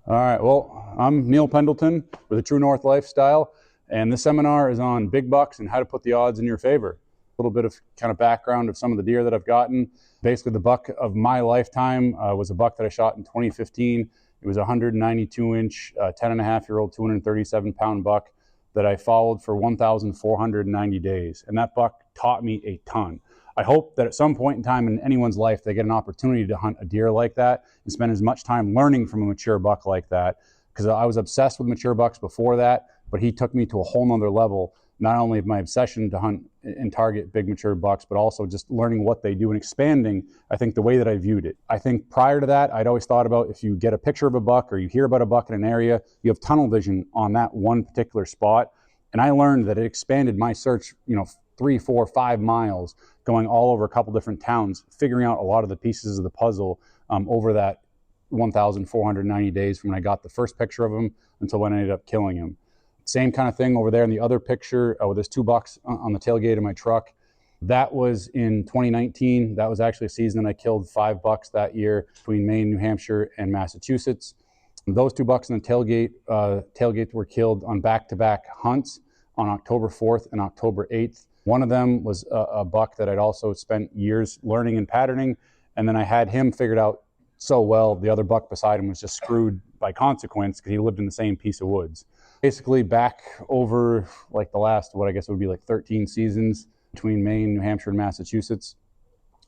All right, well, I'm Neil Pendleton with the True North Lifestyle, and this seminar is on big bucks and how to put the odds in your favor. A little bit of kind of background of some of the deer that I've gotten. Basically, the buck of my lifetime was a buck that I shot in 2015. It was a 192-inch, 10-and-a-half-year-old, 237-pound buck that I followed for 1,490 days, and that buck taught me a ton. I hope that at some point in time in anyone's life, they get an opportunity to hunt a deer like that and spend as much time learning from a mature buck like that, because I was obsessed with mature bucks before that, but he took me to a whole nother level, not only of my obsession to hunt and target big mature bucks, but also just learning what they do and expanding, I think, the way that I viewed it. I think prior to that, I'd always thought about if you get a picture of a buck or you hear about a buck in an area, you have tunnel vision on that one particular spot. And I learned that it expanded my search, 3, 4, 5 miles, going all over a couple different towns, figuring out a lot of the pieces of the puzzle over that 1,490 days from when I got the first picture of him until when I ended up killing him. Same kind of thing over there in the other picture with those 2 bucks on the tailgate of my truck. That was in 2019. That was actually a season that I killed 5 bucks that year between Maine, New Hampshire, and Massachusetts. And those 2 bucks in the tailgate were killed on back-to-back hunts on October 4th and October 8th. One of them was a buck that I'd also spent years learning and patterning, and then I had him figured out so well, the other buck beside him was just screwed by consequence because he lived in the same piece of woods. Basically back over like the last, what I guess would be like 13 seasons between Maine, New Hampshire, and Massachusetts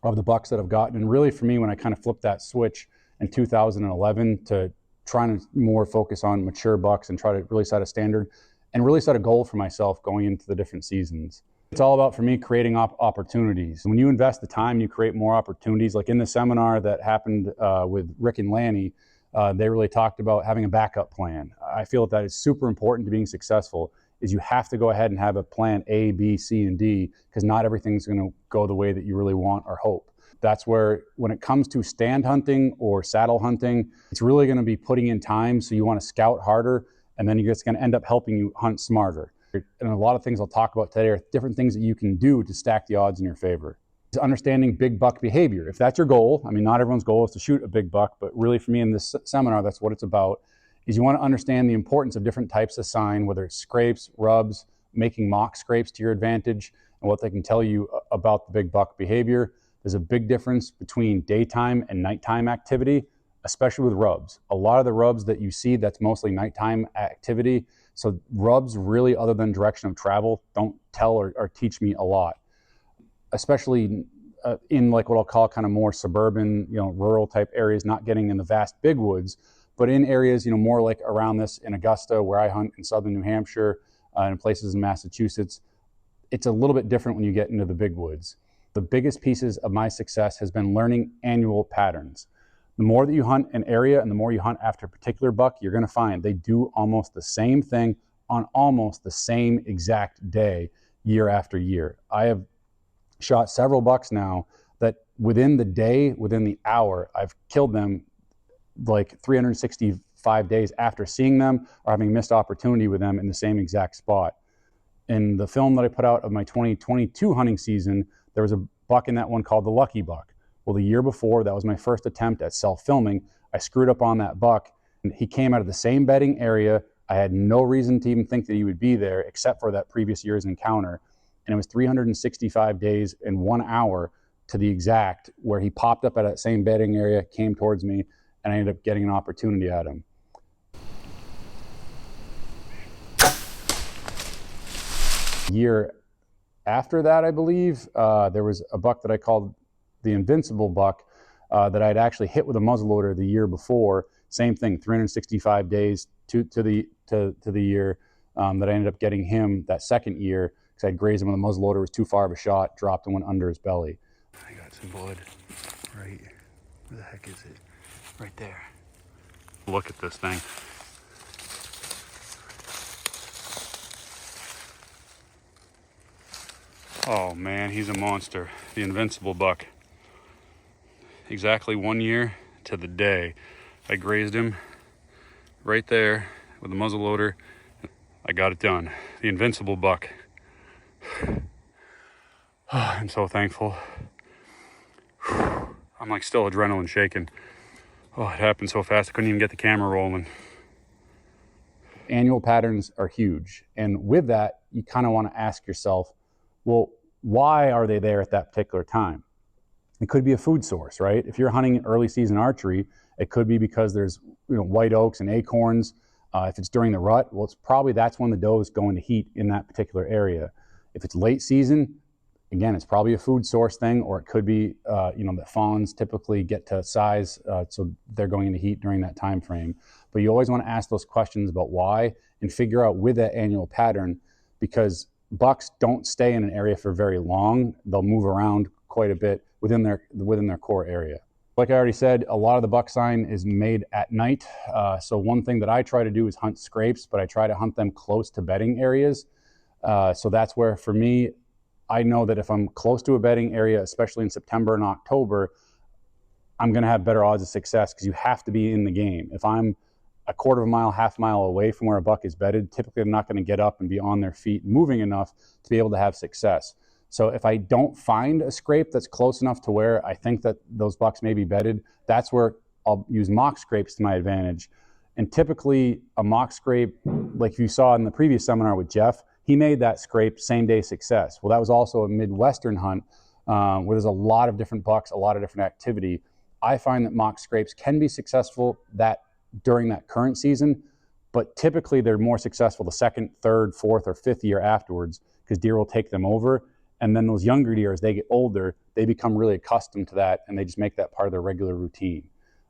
of the bucks that I've gotten. And really for me, when I kind of flipped that switch in 2011 to trying to more focus on mature bucks and try to really set a standard and really set a goal for myself going into the different seasons. It's all about, for me, creating opportunities. When you invest the time, you create more opportunities. Like in the seminar that happened with Rick and Lanny, they really talked about having a backup plan. I feel that is super important to being successful, is you have to go ahead and have a plan A, B, C, and D, because not everything's going to go the way that you really want or hope. That's where, when it comes to stand hunting or saddle hunting, it's really going to be putting in time, so you want to scout harder, and then it's going to end up helping you hunt smarter. And a lot of things I'll talk about today are different things that you can do to stack the odds in your favor. It's understanding big buck behavior. If that's your goal, I mean, not everyone's goal is to shoot a big buck, but really for me in this seminar, that's what it's about, is you want to understand the importance of different types of sign, whether it's scrapes, rubs, making mock scrapes to your advantage, and what they can tell you about the big buck behavior. There's a big difference between daytime and nighttime activity, especially with rubs. A lot of the rubs that you see, that's mostly nighttime activity. So rubs really, other than direction of travel, don't tell or teach me a lot, especially in like what I'll call kind of more suburban, rural type areas, not getting in the vast big woods, but in areas, more like around this in Augusta, where I hunt, in southern New Hampshire, and places in Massachusetts. It's a little bit different when you get into the big woods. The biggest pieces of my success has been learning annual patterns. The more that you hunt an area and the more you hunt after a particular buck, you're going to find they do almost the same thing on almost the same exact day, year after year. I have shot several bucks now that within the day, within the hour, I've killed them like 365 days after seeing them or having missed opportunity with them in the same exact spot. In the film that I put out of my 2022 hunting season, there was a buck in that one called the Lucky Buck. Well, the year before, that was my first attempt at self-filming. I screwed up on that buck, and he came out of the same bedding area. I had no reason to even think that he would be there except for that previous year's encounter. And it was 365 days and 1 hour to the exact where he popped up at that same bedding area, came towards me, and I ended up getting an opportunity at him. Year after that, I believe, there was a buck that I called the Invincible buck that I'd actually hit with a muzzleloader the year before. Same thing, 365 days to the year that I ended up getting him that second year because I'd grazed him with a muzzleloader. It was too far of a shot, dropped and went under his belly. I got some blood right, where the heck is it? Right there. Look at this thing. Oh man, he's a monster. The Invincible buck. Exactly 1 year to the day. I grazed him right there with the muzzleloader. I got it done. The Invincible buck. I'm so thankful. I'm like still adrenaline shaking. Oh, it happened so fast I couldn't even get the camera rolling. Annual patterns are huge. And with that, you kind of want to ask yourself, well, why are they there at that particular time? It could be a food source, right? If you're hunting early season archery, it could be because there's white oaks and acorns. If it's during the rut, well, it's probably that's when the doe is going to heat in that particular area. If it's late season, again, it's probably a food source thing, or it could be, that fawns typically get to size, so they're going into heat during that time frame. But you always want to ask those questions about why and figure out with that annual pattern, because bucks don't stay in an area for very long. They'll move around quite a bit within their core area. Like I already said, a lot of the buck sign is made at night. So one thing that I try to do is hunt scrapes, but I try to hunt them close to bedding areas. So that's where, for me, I know that if I'm close to a bedding area, especially in September and October, I'm going to have better odds of success, because you have to be in the game. If I'm a quarter of a mile, half mile away from where a buck is bedded, typically I'm not going to get up and be on their feet moving enough to be able to have success. So if I don't find a scrape that's close enough to where I think that those bucks may be bedded, that's where I'll use mock scrapes to my advantage. And typically a mock scrape, like you saw in the previous seminar with Jeff, he made that scrape same day success. Well, that was also a Midwestern hunt where there's a lot of different bucks, a lot of different activity. I find that mock scrapes can be successful during that current season, but typically they're more successful the second, third, fourth, or fifth year afterwards, because deer will take them over. And then those younger deer, as they get older, they become really accustomed to that, and they just make that part of their regular routine.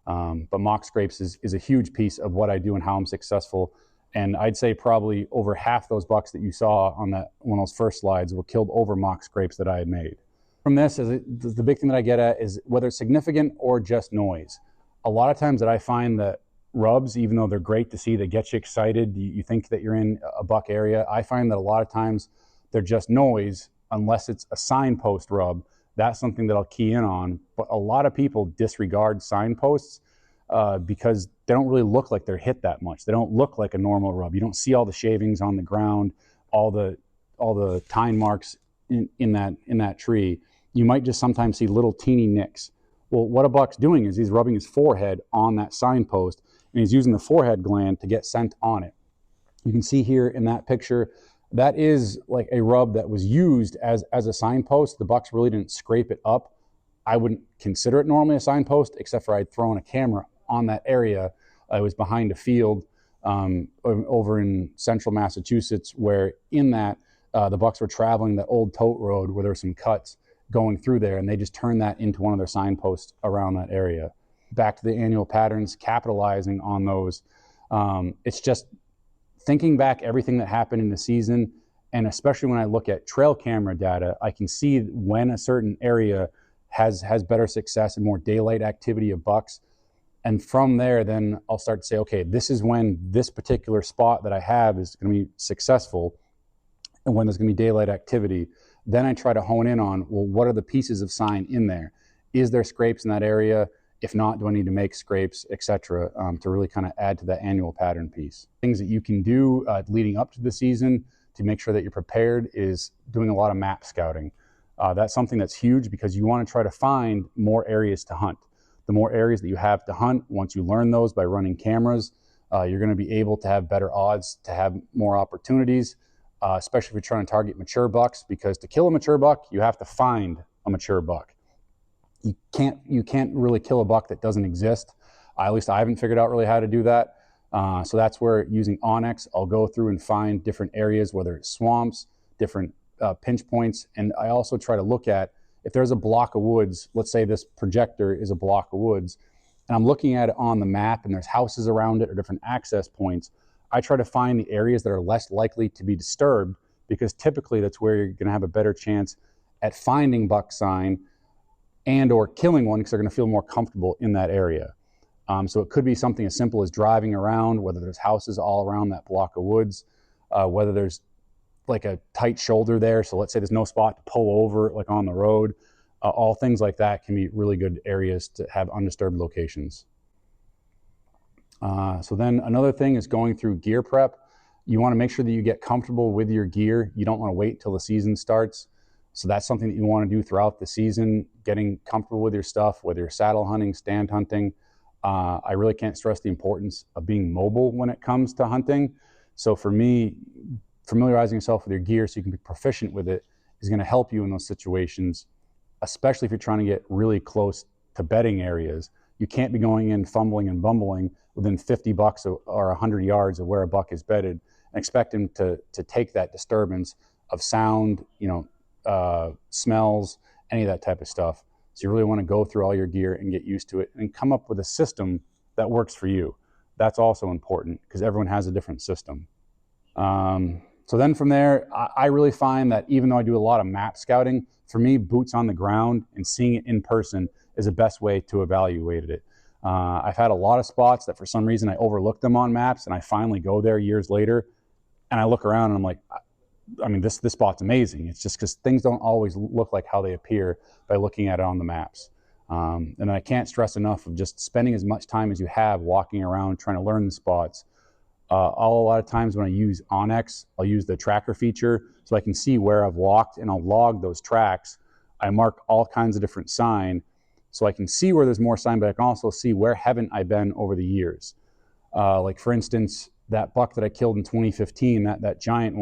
But mock scrapes is a huge piece of what I do and how I'm successful. And I'd say probably over half those bucks that you saw on one of those first slides were killed over mock scrapes that I had made. From this, the big thing that I get at is whether it's significant or just noise. A lot of times that I find that rubs, even though they're great to see, they get you excited, you think that you're in a buck area, I find that a lot of times they're just noise, unless it's a signpost rub. That's something that I'll key in on. But a lot of people disregard signposts because they don't really look like they're hit that much. They don't look like a normal rub. You don't see all the shavings on the ground, all the tine marks in that tree. You might just sometimes see little teeny nicks. Well, what a buck's doing is he's rubbing his forehead on that signpost, and he's using the forehead gland to get scent on it. You can see here in that picture, that is like a rub that was used as a signpost. The bucks really didn't scrape it up. I wouldn't consider it normally a signpost, except for I'd thrown a camera on that area. I was behind a field over in central Massachusetts, where in that the bucks were traveling the old tote road where there were some cuts going through there, and they just turned that into one of their signposts around that area. Back to the annual patterns, capitalizing on those. It's just thinking back everything that happened in the season, and especially when I look at trail camera data, I can see when a certain area has better success and more daylight activity of bucks. And from there, then I'll start to say, okay, this is when this particular spot that I have is going to be successful, and when there's going to be daylight activity. Then I try to hone in on, well, what are the pieces of sign in there? Is there scrapes in that area? If not, do I need to make scrapes, etc., to really kind of add to that annual pattern piece? Things that you can do leading up to the season to make sure that you're prepared is doing a lot of map scouting. That's something that's huge, because you want to try to find more areas to hunt. The more areas that you have to hunt, once you learn those by running cameras, you're going to be able to have better odds to have more opportunities, especially if you're trying to target mature bucks, because to kill a mature buck, you have to find a mature buck. You can't really kill a buck that doesn't exist. At least I haven't figured out really how to do that. So that's where, using Onyx, I'll go through and find different areas, whether it's swamps, different pinch points. And I also try to look at, if there's a block of woods, let's say this projector is a block of woods, and I'm looking at it on the map and there's houses around it or different access points, I try to find the areas that are less likely to be disturbed, because typically that's where you're going to have a better chance at finding buck sign and or killing one, because they're going to feel more comfortable in that area. So it could be something as simple as driving around, whether there's houses all around that block of woods, whether there's like a tight shoulder there. So let's say there's no spot to pull over, like on the road. All things like that can be really good areas to have undisturbed locations. So then another thing is going through gear prep. You want to make sure that you get comfortable with your gear. You don't want to wait till the season starts. So that's something that you want to do throughout the season, getting comfortable with your stuff, whether you're saddle hunting, stand hunting. I really can't stress the importance of being mobile when it comes to hunting. So for me, familiarizing yourself with your gear so you can be proficient with it is going to help you in those situations, especially if you're trying to get really close to bedding areas. You can't be going in fumbling and bumbling within 50 bucks or 100 yards of where a buck is bedded and expect him to take that disturbance of sound, smells, any of that type of stuff. So you really want to go through all your gear and get used to it and come up with a system that works for you. That's also important because everyone has a different system. So then from there, I really find that even though I do a lot of map scouting, for me, boots on the ground and seeing it in person is the best way to evaluate it. I've had a lot of spots that for some reason I overlooked them on maps, and I finally go there years later and I look around and I'm like, I mean, this spot's amazing. It's just because things don't always look like how they appear by looking at it on the maps. And I can't stress enough of just spending as much time as you have walking around trying to learn the spots. A lot of times when I use onX, I'll use the tracker feature so I can see where I've walked and I'll log those tracks. I mark all kinds of different sign so I can see where there's more sign, but I can also see where haven't I been over the years. Like for instance, that buck that I killed in 2015, that giant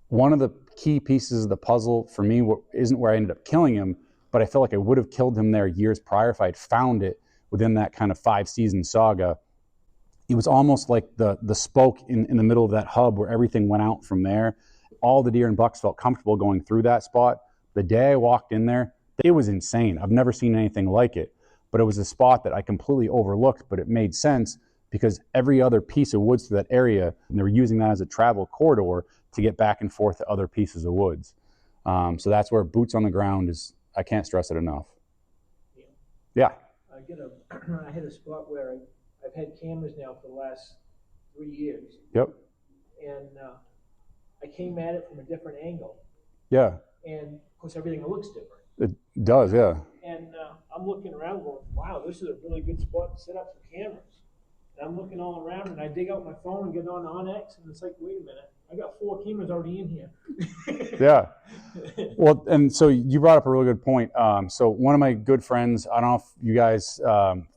one of the key pieces of the puzzle for me isn't where I ended up killing him, but I feel like I would have killed him there years prior if I had found it within that kind of 5-season saga. It was almost like the spoke in the middle of that hub where everything went out from there. All the deer and bucks felt comfortable going through that spot. The day I walked in there, it was insane. I've never seen anything like it, but it was a spot that I completely overlooked, but it made sense because every other piece of woods to that area, and they were using that as a travel corridor to get back and forth to other pieces of woods. So that's where boots on the ground is, I can't stress it enough. Yeah. I hit a spot where I've had cameras now for the last 3 years. Yep. And I came at it from a different angle. Yeah. And of course, everything looks different. It does, yeah. And I'm looking around going, wow, this is a really good spot to set up some cameras. And I'm looking all around and I dig out my phone and get on onX and it's like, wait a minute, I got 4 cameras already in here. Yeah. Well, and so you brought up a really good point. So one of my good friends, I don't know if you guys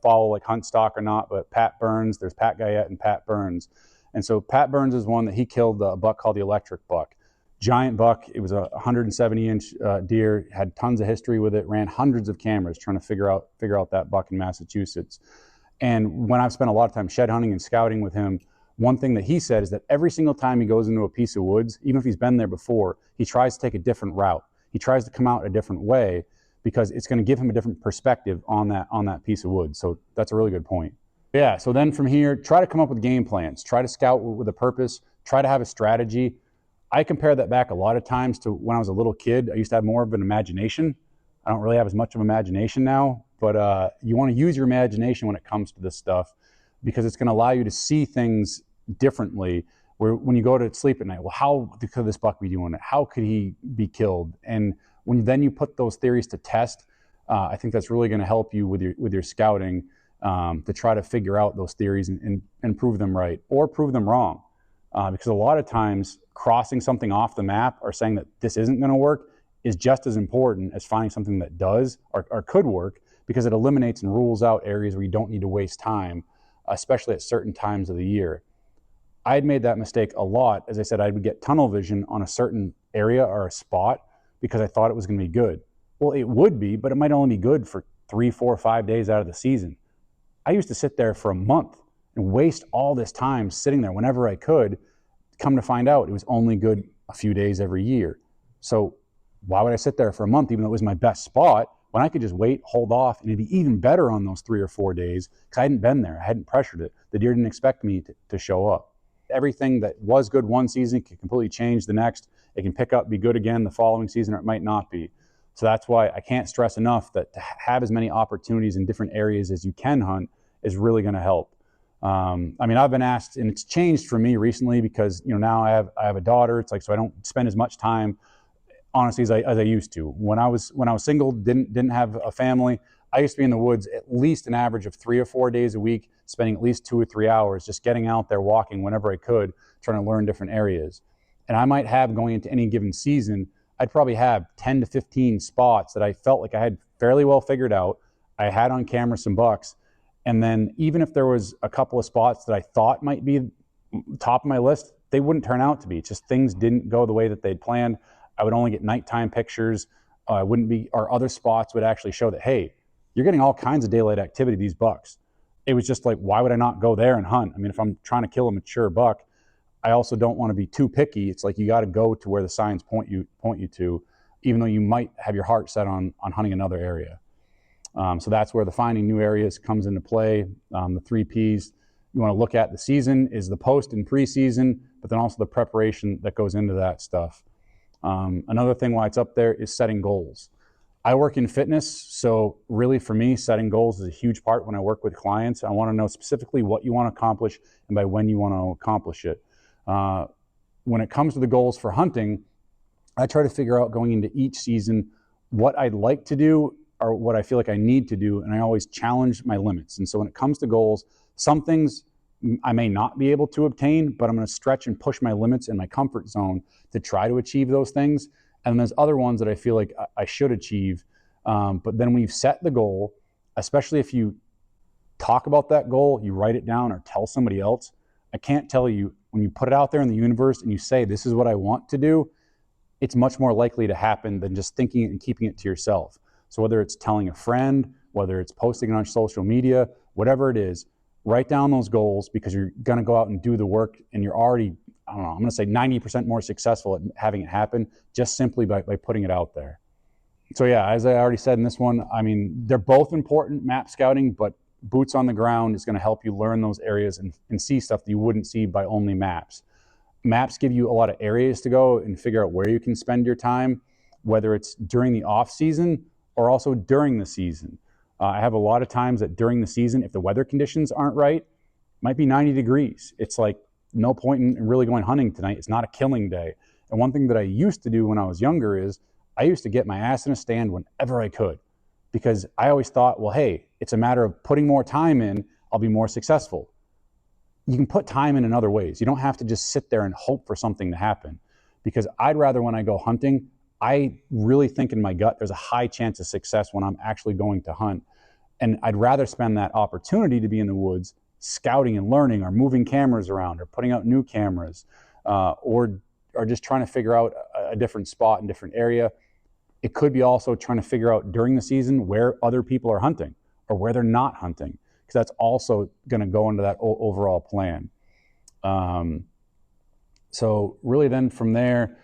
follow like Hunt Stock or not, but Pat Burns, there's Pat Guyette and Pat Burns. And so Pat Burns is one that he killed a buck called the electric buck. Giant buck. It was a 170-inch deer, had tons of history with it, ran hundreds of cameras trying to figure out that buck in Massachusetts. And when I've spent a lot of time shed hunting and scouting with him, one thing that he said is that every single time he goes into a piece of woods, even if he's been there before, he tries to take a different route. He tries to come out a different way because it's going to give him a different perspective on that piece of wood. So that's a really good point. Yeah, so then from here, try to come up with game plans. Try to scout with a purpose. Try to have a strategy. I compare that back a lot of times to when I was a little kid. I used to have more of an imagination. I don't really have as much of imagination now, but you want to use your imagination when it comes to this stuff because it's going to allow you to see things differently. Where when you go to sleep at night, well, how could this buck be doing it? How could he be killed? And when then you put those theories to test, I think that's really going to help you with your scouting to try to figure out those theories and prove them right or prove them wrong. Because a lot of times crossing something off the map or saying that this isn't going to work is just as important as finding something that does or could work, because it eliminates and rules out areas where you don't need to waste time, especially at certain times of the year. I had made that mistake a lot. As I said, I would get tunnel vision on a certain area or a spot because I thought it was going to be good. Well, it would be, but it might only be good for 3, 4, 5 days out of the season. I used to sit there for a month and waste all this time sitting there whenever I could. Come to find out, it was only good a few days every year. So why would I sit there for a month, even though it was my best spot, when I could just wait, hold off, and it'd be even better on those 3 or 4 days because I hadn't been there. I hadn't pressured it. The deer didn't expect me to show up. Everything that was good one season can completely change the next. It can pick up, be good again the following season, or it might not be. So that's why I can't stress enough that to have as many opportunities in different areas as you can hunt is really going to help. I mean, I've been asked, and it's changed for me recently because now I have a daughter. It's like, so I don't spend as much time, honestly, as I used to. When I was single, didn't have a family, I used to be in the woods at least an average of 3 or 4 days a week, spending at least 2 or 3 hours just getting out there walking whenever I could, trying to learn different areas. And I might have, going into any given season, I'd probably have 10 to 15 spots that I felt like I had fairly well figured out. I had on camera some bucks, And then even if there was a couple of spots that I thought might be top of my list, they wouldn't turn out to be. It's just things didn't go the way that they'd planned. I would only get nighttime pictures. Or other spots would actually show that, hey, you're getting all kinds of daylight activity, these bucks. It was just like, why would I not go there and hunt? I mean, if I'm trying to kill a mature buck, I also don't want to be too picky. It's like you got to go to where the signs point you to, even though you might have your heart set on hunting another area. So that's where the finding new areas comes into play. The 3 Ps you want to look at the season is the post and pre-season, but then also the preparation that goes into that stuff. Another thing why it's up there is setting goals. I work in fitness, so really for me, setting goals is a huge part when I work with clients. I want to know specifically what you want to accomplish and by when you want to accomplish it. When it comes to the goals for hunting, I try to figure out going into each season what I'd like to do or what I feel like I need to do, and I always challenge my limits. And so when it comes to goals, some things I may not be able to obtain, but I'm going to stretch and push my limits in my comfort zone to try to achieve those things. And there's other ones that I feel like I should achieve. But then when you've set the goal, especially if you talk about that goal, you write it down or tell somebody else, I can't tell you, when you put it out there in the universe and you say, this is what I want to do, it's much more likely to happen than just thinking it and keeping it to yourself. So whether it's telling a friend, whether it's posting it on social media, whatever it is, write down those goals, because you're going to go out and do the work, and you're already, I don't know, I'm going to say 90% more successful at having it happen just simply by putting it out there. So yeah, as I already said in this one, I mean, they're both important, map scouting, but boots on the ground is going to help you learn those areas and see stuff that you wouldn't see by only maps. Maps give you a lot of areas to go and figure out where you can spend your time, whether it's during the off season or also during the season. I have a lot of times that during the season, if the weather conditions aren't right, it might be 90 degrees. It's like no point in really going hunting tonight. It's not a killing day. And one thing that I used to do when I was younger is I used to get my ass in a stand whenever I could, because I always thought, well, hey, it's a matter of putting more time in, I'll be more successful. You can put time in other ways. You don't have to just sit there and hope for something to happen, because I'd rather, when I go hunting, I really think in my gut there's a high chance of success when I'm actually going to hunt. And I'd rather spend that opportunity to be in the woods scouting and learning, or moving cameras around, or putting out new cameras, or just trying to figure out a different spot in different area. It could be also trying to figure out during the season where other people are hunting or where they're not hunting, because that's also going to go into that overall plan. So really then from there,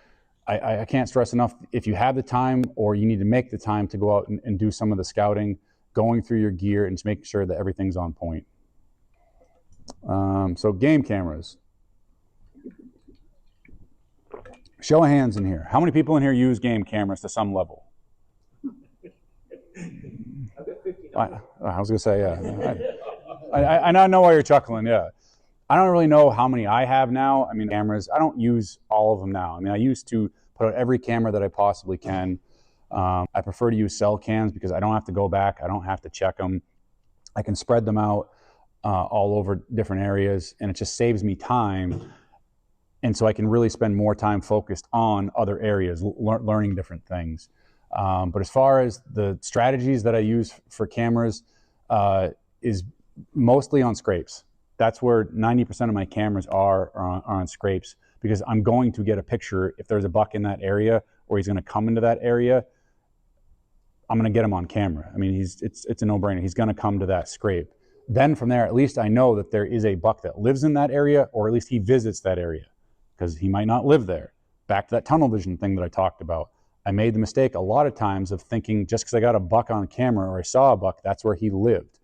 I can't stress enough, if you have the time or you need to make the time to go out and do some of the scouting, going through your gear and just making sure that everything's on point. So game cameras. Show of hands in here. How many people in here use game cameras to some level? I've got 59. I was going to say, yeah. I know why you're chuckling, yeah. I don't really know how many I have now. I mean, cameras, I don't use all of them now. I mean, I used to put out every camera that I possibly can. I prefer to use cell cams because I don't have to go back. I don't have to check them. I can spread them out all over different areas, and it just saves me time. And so I can really spend more time focused on other areas, learning different things. But as far as the strategies that I use for cameras is mostly on scrapes. That's where 90% of my cameras are on scrapes, because I'm going to get a picture. If there's a buck in that area or he's going to come into that area, I'm going to get him on camera. I mean, it's a no-brainer. He's going to come to that scrape. Then from there, at least I know that there is a buck that lives in that area, or at least he visits that area, because he might not live there. Back to that tunnel vision thing that I talked about. I made the mistake a lot of times of thinking just because I got a buck on camera or I saw a buck, that's where he lived.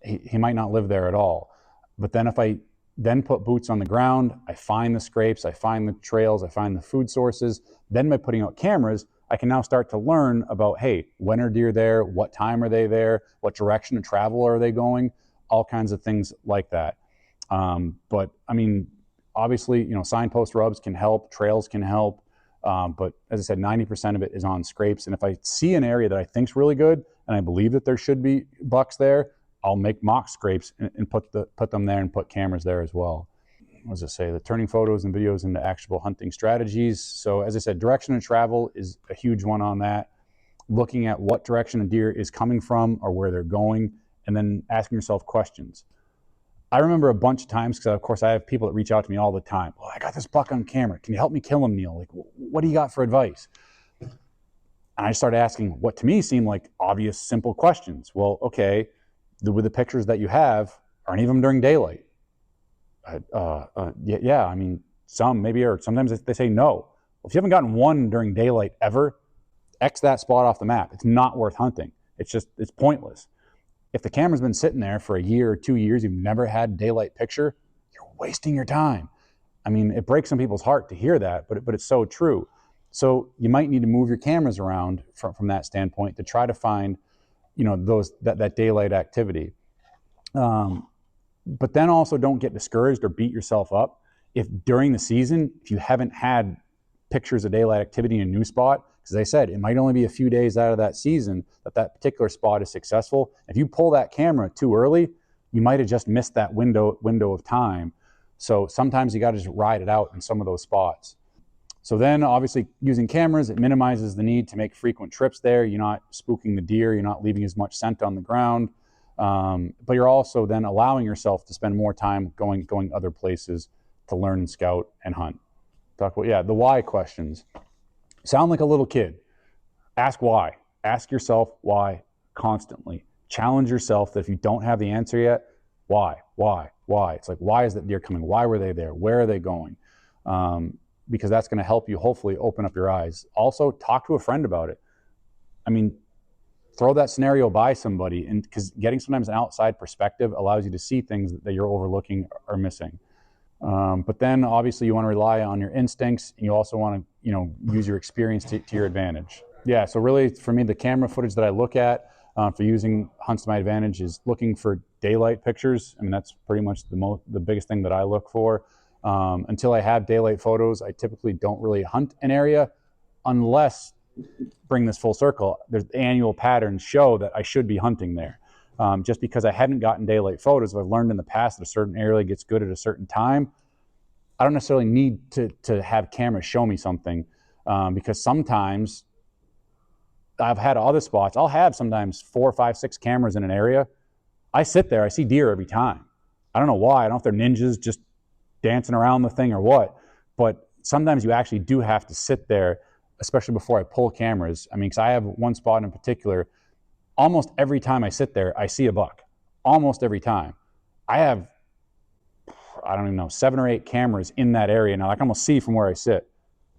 He might not live there at all. But then if I then put boots on the ground, I find the scrapes, I find the trails, I find the food sources, then by putting out cameras, I can now start to learn about, hey, when are deer there? What time are they there? What direction of travel are they going? All kinds of things like that. But I mean, obviously, signpost rubs can help, trails can help. But as I said, 90% of it is on scrapes. And if I see an area that I think is really good, and I believe that there should be bucks there, I'll make mock scrapes and put them there and put cameras there as well. What does it say? The turning photos and videos into actionable hunting strategies. So as I said, direction of travel is a huge one on that. Looking at what direction a deer is coming from or where they're going, and then asking yourself questions. I remember a bunch of times, because of course I have people that reach out to me all the time. Well, I got this buck on camera. Can you help me kill him, Neil? Like, what do you got for advice? And I started asking what to me seemed like obvious, simple questions. Well, okay, with the pictures that you have, are any of them during daylight? Yeah, I mean, some maybe, or sometimes they say no. Well, if you haven't gotten one during daylight ever, X that spot off the map. It's not worth hunting. It's pointless. If the camera's been sitting there for a year or 2 years, you've never had a daylight picture, you're wasting your time. I mean, it breaks some people's heart to hear that, but it's so true. So you might need to move your cameras around from that standpoint to try to find, that daylight activity. But then also don't get discouraged or beat yourself up if during the season, if you haven't had pictures of daylight activity in a new spot, because I said, it might only be a few days out of that season that particular spot is successful. If you pull that camera too early, you might have just missed that window of time. So sometimes you got to just ride it out in some of those spots. So then obviously using cameras, it minimizes the need to make frequent trips there. You're not spooking the deer. You're not leaving as much scent on the ground. But you're also then allowing yourself to spend more time going other places to learn and scout and hunt. Talk about, the why questions. Sound like a little kid. Ask why. Ask yourself why constantly. Challenge yourself that if you don't have the answer yet, why? It's like, why is that deer coming? Why were they there? Where are they going? Because that's going to help you hopefully open up your eyes. Also, talk to a friend about it. I mean, throw that scenario by somebody, and because getting sometimes an outside perspective allows you to see things that you're overlooking or missing. But then obviously you want to rely on your instincts, and you also want to, use your experience to your advantage. Yeah, so really for me, the camera footage that I look at for using hunts to my advantage is looking for daylight pictures. I mean, that's pretty much the biggest thing that I look for. Until I have daylight photos, I typically don't really hunt an area unless, bring this full circle, there's annual patterns show that I should be hunting there. Just because I hadn't gotten daylight photos, if I've learned in the past that a certain area gets good at a certain time, I don't necessarily need to have cameras show me something, because sometimes I've had other spots. I'll have sometimes 4, 5, 6 cameras in an area. I sit there, I see deer every time. I don't know why. I don't know if they're ninjas just dancing around the thing or what, but sometimes you actually do have to sit there, especially before I pull cameras. I mean, because I have one spot in particular, almost every time I sit there, I see a buck. Almost every time. I have, I don't even know, 7 or 8 cameras in that area now. I can almost see from where I sit.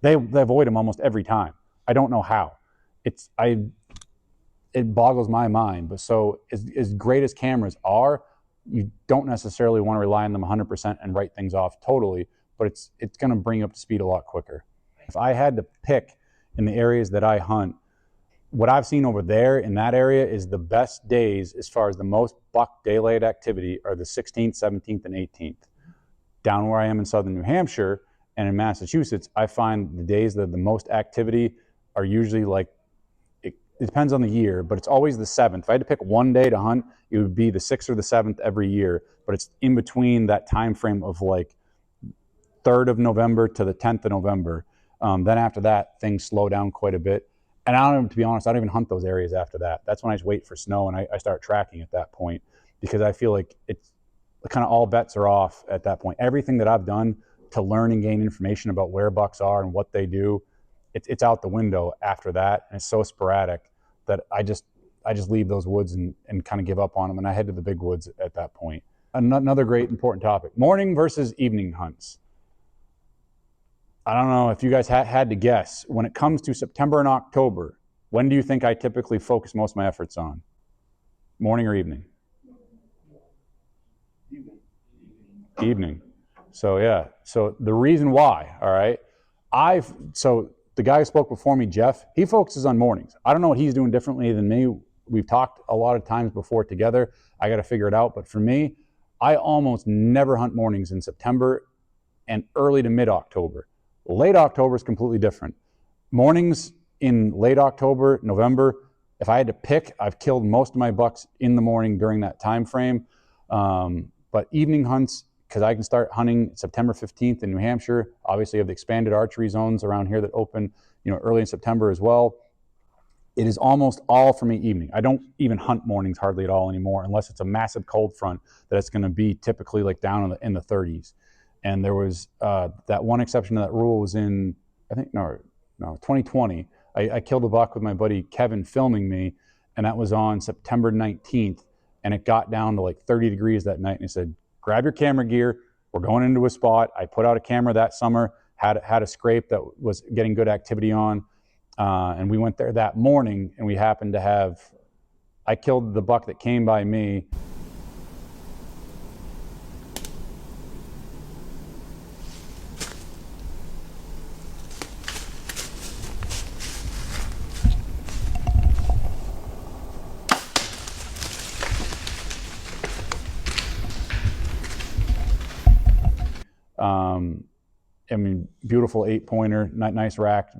They avoid them almost every time. I don't know how. It boggles my mind. But so as great as cameras are, you don't necessarily want to rely on them 100% and write things off totally, but it's going to bring you up to speed a lot quicker. If I had to pick in the areas that I hunt, what I've seen over there in that area is the best days as far as the most buck daylight activity are the 16th, 17th, and 18th. Down where I am in southern New Hampshire and in Massachusetts, I find the days that the most activity are usually like, it depends on the year, but it's always the 7th. If I had to pick one day to hunt, it would be the 6th or the 7th every year, but it's in between that time frame of like 3rd of November to the 10th of November. Then after that, things slow down quite a bit. And to be honest, I don't even hunt those areas after that. That's when I just wait for snow and I start tracking at that point, because I feel like it's kind of all bets are off at that point. Everything that I've done to learn and gain information about where bucks are and what they do, it's out the window after that. And it's so sporadic that I just leave those woods and kind of give up on them. And I head to the big woods at that point. Another great important topic, morning versus evening hunts. I don't know if you guys had to guess. When it comes to September and October, when do you think I typically focus most of my efforts on? Morning or evening? Evening. So yeah. So the reason why, all right, so the guy who spoke before me, Jeff, he focuses on mornings. I don't know what he's doing differently than me. We've talked a lot of times before together. I got to figure it out. But for me, I almost never hunt mornings in September and early to mid-October. Late October is completely different. Mornings in late October, November, if I had to pick, I've killed most of my bucks in the morning during that time frame. But evening hunts, because I can start hunting September 15th in New Hampshire. Obviously, you have the expanded archery zones around here that open, early in September as well. it is almost all for me evening. I don't even hunt mornings hardly at all anymore, unless it's a massive cold front that it's going to be typically like down in the 30s. And there was that one exception to that rule was in, I think, no, 2020. I killed a buck with my buddy Kevin filming me, and that was on September 19th. And it got down to like 30 degrees that night. And he said, grab your camera gear. We're going into a spot. I put out a camera that summer, had a scrape that was getting good activity on. And we went there that morning, and we happened to have, I killed the buck that came by me. I mean, beautiful 8-pointer, nice rack.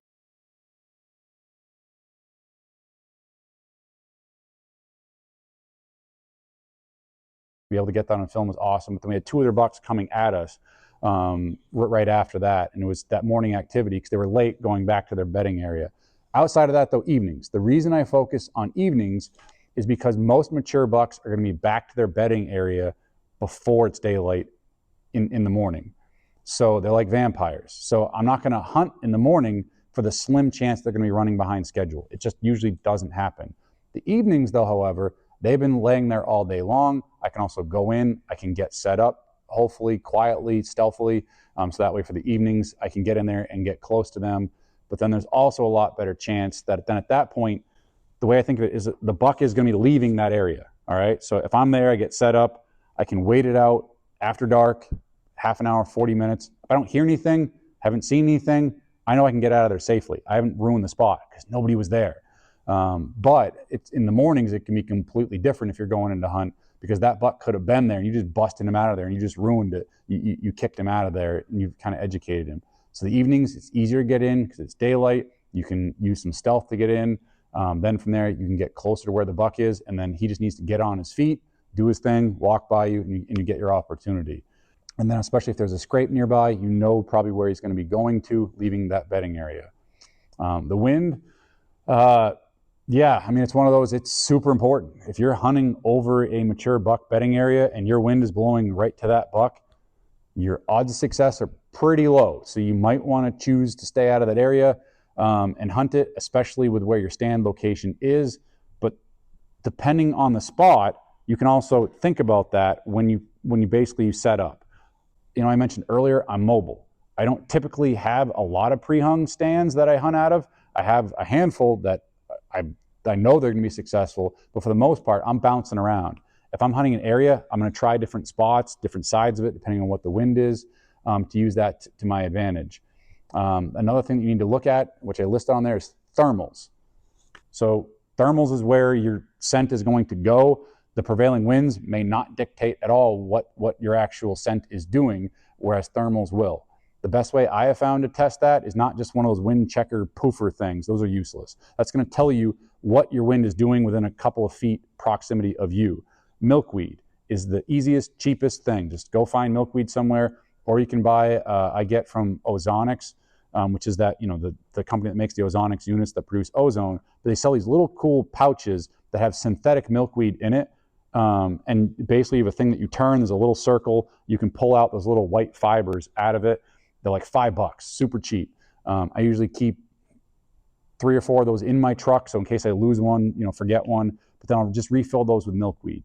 Be able to get that on film was awesome. But then we had 2 other bucks coming at us right after that, and it was that morning activity because they were late going back to their bedding area. Outside of that, though, evenings. The reason I focus on evenings is because most mature bucks are going to be back to their bedding area before it's daylight in the morning. So they're like vampires. So I'm not going to hunt in the morning for the slim chance they're going to be running behind schedule. It just usually doesn't happen. The evenings, though, however, they've been laying there all day long. I can also go in, I can get set up, hopefully quietly, stealthily, so that way for the evenings I can get in there and get close to them. But then there's also a lot better chance that then at that point, the way I think of it is the buck is going to be leaving that area. All right, so if I'm there, I get set up, I can wait it out after dark, half an hour, 40 minutes. If I don't hear anything, haven't seen anything, I know I can get out of there safely. I haven't ruined the spot because nobody was there. But it's in the mornings, it can be completely different if you're going into hunt, because that buck could have been there and you just busted him out of there and you just ruined it. You kicked him out of there and you've kind of educated him. So the evenings, it's easier to get in because it's daylight. You can use some stealth to get in. Then from there, you can get closer to where the buck is, and then he just needs to get on his feet, do his thing, walk by you, and you get your opportunity. And then especially if there's a scrape nearby, you know probably where he's going to be going to, leaving that bedding area. The wind, yeah, I mean, it's one of those, it's super important. If you're hunting over a mature buck bedding area and your wind is blowing right to that buck, your odds of success are pretty low. So you might want to choose to stay out of that area and hunt it, especially with where your stand location is. But depending on the spot, you can also think about that when you basically set up. You know, I mentioned earlier, I'm mobile. I don't typically have a lot of pre-hung stands that I hunt out of. I have a handful that I know they're going to be successful, but for the most part, I'm bouncing around. If I'm hunting an area, I'm going to try different spots, different sides of it, depending on what the wind is, to use that to my advantage. Another thing that you need to look at, which I listed on there, is thermals. So thermals is where your scent is going to go. The prevailing winds may not dictate at all what your actual scent is doing, whereas thermals will. The best way I have found to test that is not just one of those wind checker poofer things. Those are useless. That's going to tell you what your wind is doing within a couple of feet proximity of you. Milkweed is the easiest, cheapest thing. Just go find milkweed somewhere, or you can buy, I get from Ozonics, which is that, you know, the company that makes the Ozonics units that produce ozone. But they sell these little cool pouches that have synthetic milkweed in it. And basically you have a thing that you turn, there's a little circle, you can pull out those little white fibers out of it. They're like $5, super cheap. I usually keep 3 or 4 of those in my truck, so in case I lose one, you know, forget one, but then I'll just refill those with milkweed.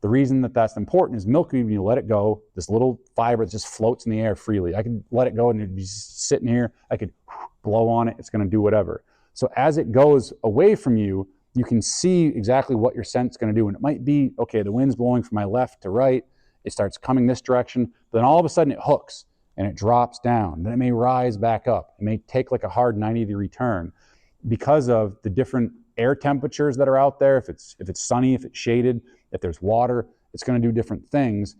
The reason that that's important is milkweed, when you let it go, this little fiber that just floats in the air freely. I can let it go and it'd be sitting here, I could blow on it, it's gonna do whatever. So as it goes away from you, you can see exactly what your scent's gonna do. And it might be, okay, the wind's blowing from my left to right, it starts coming this direction, but then all of a sudden it hooks and it drops down. Then it may rise back up. It may take like a hard 90-degree turn because of the different air temperatures that are out there. If it's sunny, if it's shaded, if there's water, it's going to do different things.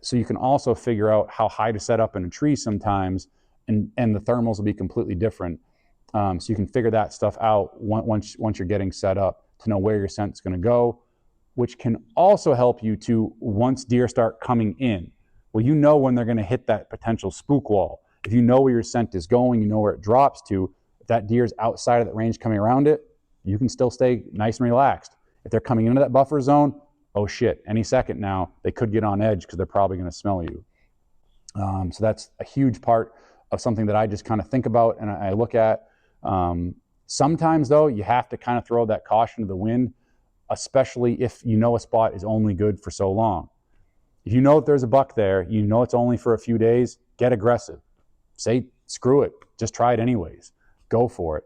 So you can also figure out how high to set up in a tree sometimes, and the thermals will be completely different. So you can figure that stuff out once you're getting set up to know where your scent's going to go, which can also help you to, once deer start coming in, well, you know when they're going to hit that potential spook wall. If you know where your scent is going, you know where it drops to. If that deer's outside of that range coming around it, you can still stay nice and relaxed. If they're coming into that buffer zone, oh shit, any second now, they could get on edge because they're probably going to smell you. So that's a huge part of something that I just kind of think about and I look at. Sometimes though, you have to kind of throw that caution to the wind, especially if you know a spot is only good for so long. If you know that there's a buck there, you know it's only for a few days, get aggressive. Say, screw it, just try it anyways. Go for it.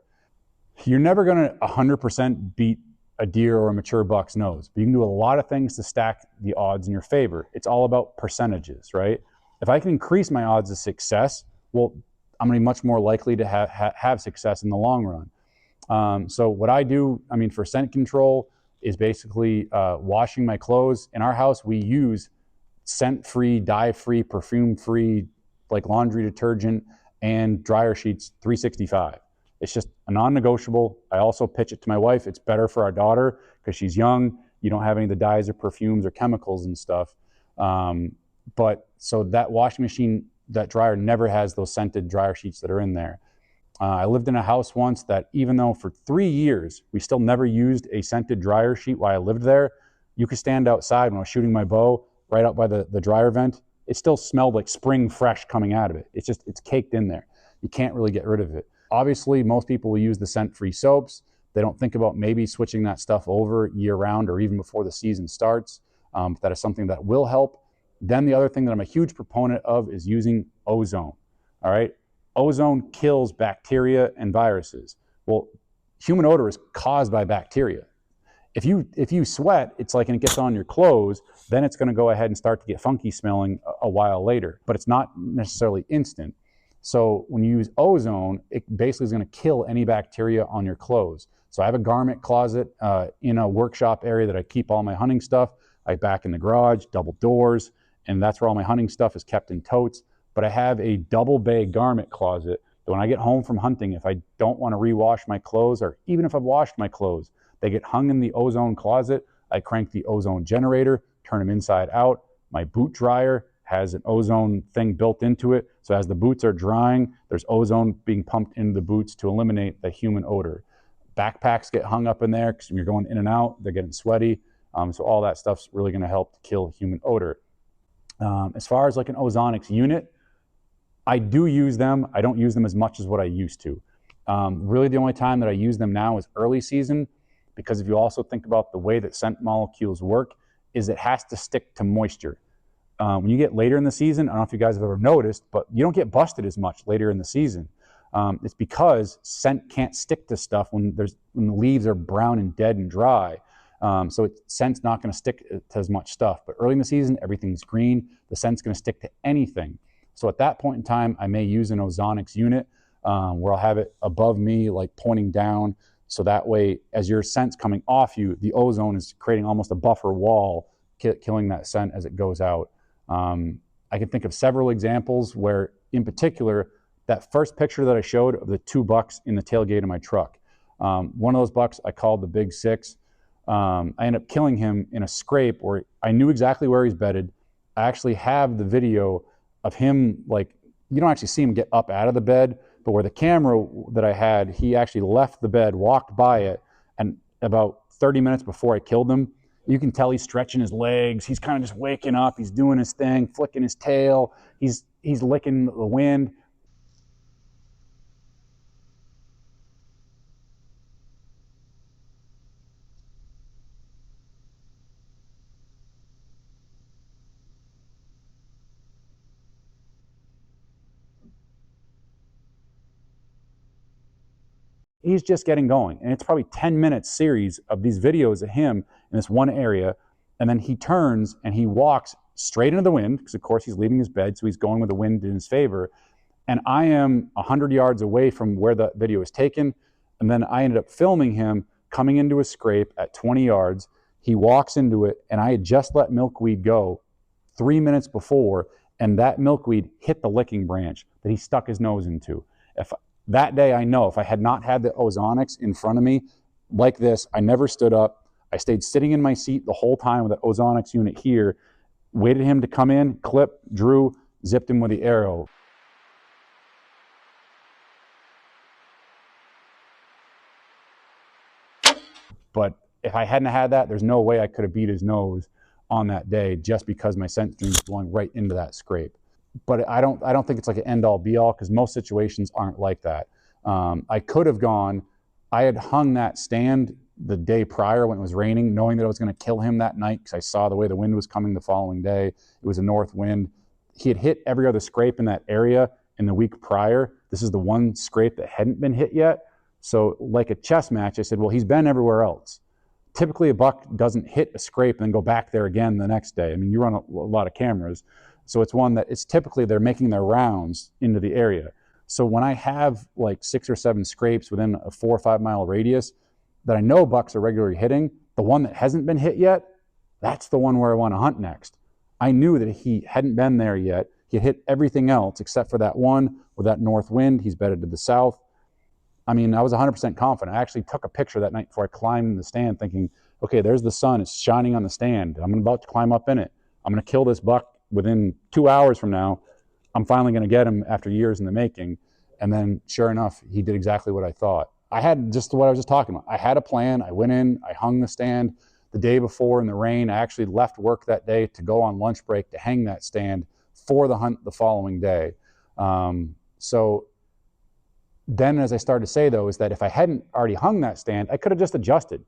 You're never going to 100% beat a deer or a mature buck's nose, but you can do a lot of things to stack the odds in your favor. It's all about percentages, right? If I can increase my odds of success, well, I'm going to be much more likely to have success in the long run. So what I do, for scent control is basically washing my clothes. In our house, we use scent-free, dye-free, perfume-free, like laundry detergent and dryer sheets 365. It's just a non-negotiable. I also pitch it to my wife. It's better for our daughter because she's young. You don't have any of the dyes or perfumes or chemicals and stuff. But so that washing machine, that dryer never has those scented dryer sheets that are in there. I lived in a house once that even though for 3 years, we still never used a scented dryer sheet while I lived there, you could stand outside when I was shooting my bow right out by the dryer vent. It still smelled like spring fresh coming out of it. It's caked in there. You can't really get rid of it. Obviously, most people will use the scent-free soaps. They don't think about maybe switching that stuff over year-round or even before the season starts. That is something that will help. Then the other thing that I'm a huge proponent of is using ozone. All right, ozone kills bacteria and viruses. Well, human odor is caused by bacteria. If you sweat, it's like, and it gets on your clothes, then it's going to go ahead and start to get funky smelling a while later. But it's not necessarily instant. So when you use ozone, it basically is going to kill any bacteria on your clothes. So I have a garment closet in a workshop area that I keep all my hunting stuff. I back in the garage, double doors, and that's where all my hunting stuff is kept in totes. But I have a double bay garment closet that when I get home from hunting, if I don't want to rewash my clothes, or even if I've washed my clothes, they get hung in the ozone closet. I crank the ozone generator, turn them inside out. My boot dryer has an ozone thing built into it. So as the boots are drying, there's ozone being pumped into the boots to eliminate the human odor. Backpacks get hung up in there because when you're going in and out, they're getting sweaty. So all that stuff's really going to help to kill human odor. As far as like an ozonics unit, I do use them. I don't use them as much as what I used to. Really the only time that I use them now is early season, because if you also think about the way that scent molecules work, is it has to stick to moisture. When you get later in the season, I don't know if you guys have ever noticed, but you don't get busted as much later in the season. It's because scent can't stick to stuff when the leaves are brown and dead and dry. So scent's not going to stick to as much stuff. But early in the season, everything's green. The scent's going to stick to anything. So at that point in time, I may use an ozonics unit where I'll have it above me, like pointing down. So that way, as your scent's coming off you, the ozone is creating almost a buffer wall, killing that scent as it goes out. I can think of several examples where, in particular, that first picture that I showed of the 2 bucks in the tailgate of my truck. One of those bucks I called the Big Six. I ended up killing him in a scrape where I knew exactly where he's bedded. I actually have the video of him, like, you don't actually see him get up out of the bed, but where the camera that I had, he actually left the bed, walked by it, and about 30 minutes before I killed him, you can tell he's stretching his legs. He's kind of just waking up. He's doing his thing, flicking his tail. He's licking the wind. He's just getting going. And it's probably 10-minute series of these videos of him in this one area. And then he turns and he walks straight into the wind, because of course he's leaving his bed, so he's going with the wind in his favor. And I am 100 yards away from where the video is taken. And then I ended up filming him coming into a scrape at 20 yards. He walks into it, and I had just let milkweed go 3 minutes before, and that milkweed hit the licking branch that he stuck his nose into. That day, I know if I had not had the ozonics in front of me like this, I never stood up. I stayed sitting in my seat the whole time with the ozonics unit here, waited him to come in, clip, drew, zipped him with the arrow. But if I hadn't had that, there's no way I could have beat his nose on that day just because my scent stream's blowing right into that scrape. But I don't think it's like an end all be all, because most situations aren't like that. I could have gone, I had hung that stand the day prior when it was raining, knowing that I was going to kill him that night because I saw the way the wind was coming the following day. It was a north wind. He had hit every other scrape in that area in the week prior. This is the one scrape that hadn't been hit yet. So like a chess match, I said, well, he's been everywhere else. Typically a buck doesn't hit a scrape and then go back there again the next day. I mean, you run a lot of cameras. So it's one that it's typically they're making their rounds into the area. So when I have like 6 or 7 scrapes within a 4 or 5 mile radius that I know bucks are regularly hitting, the one that hasn't been hit yet, that's the one where I want to hunt next. I knew that he hadn't been there yet. He had hit everything else except for that one with that north wind. He's bedded to the south. I mean, I was 100% confident. I actually took a picture that night before I climbed in the stand thinking, okay, there's the sun. It's shining on the stand. I'm about to climb up in it. I'm going to kill this buck within 2 hours from now. I'm finally going to get him after years in the making. And then sure enough, he did exactly what I thought. I had just what I was just talking about. I had a plan. I went in, I hung the stand the day before in the rain. I actually left work that day to go on lunch break to hang that stand for the hunt the following day. So then as I started to say though, is that if I hadn't already hung that stand, I could have just adjusted.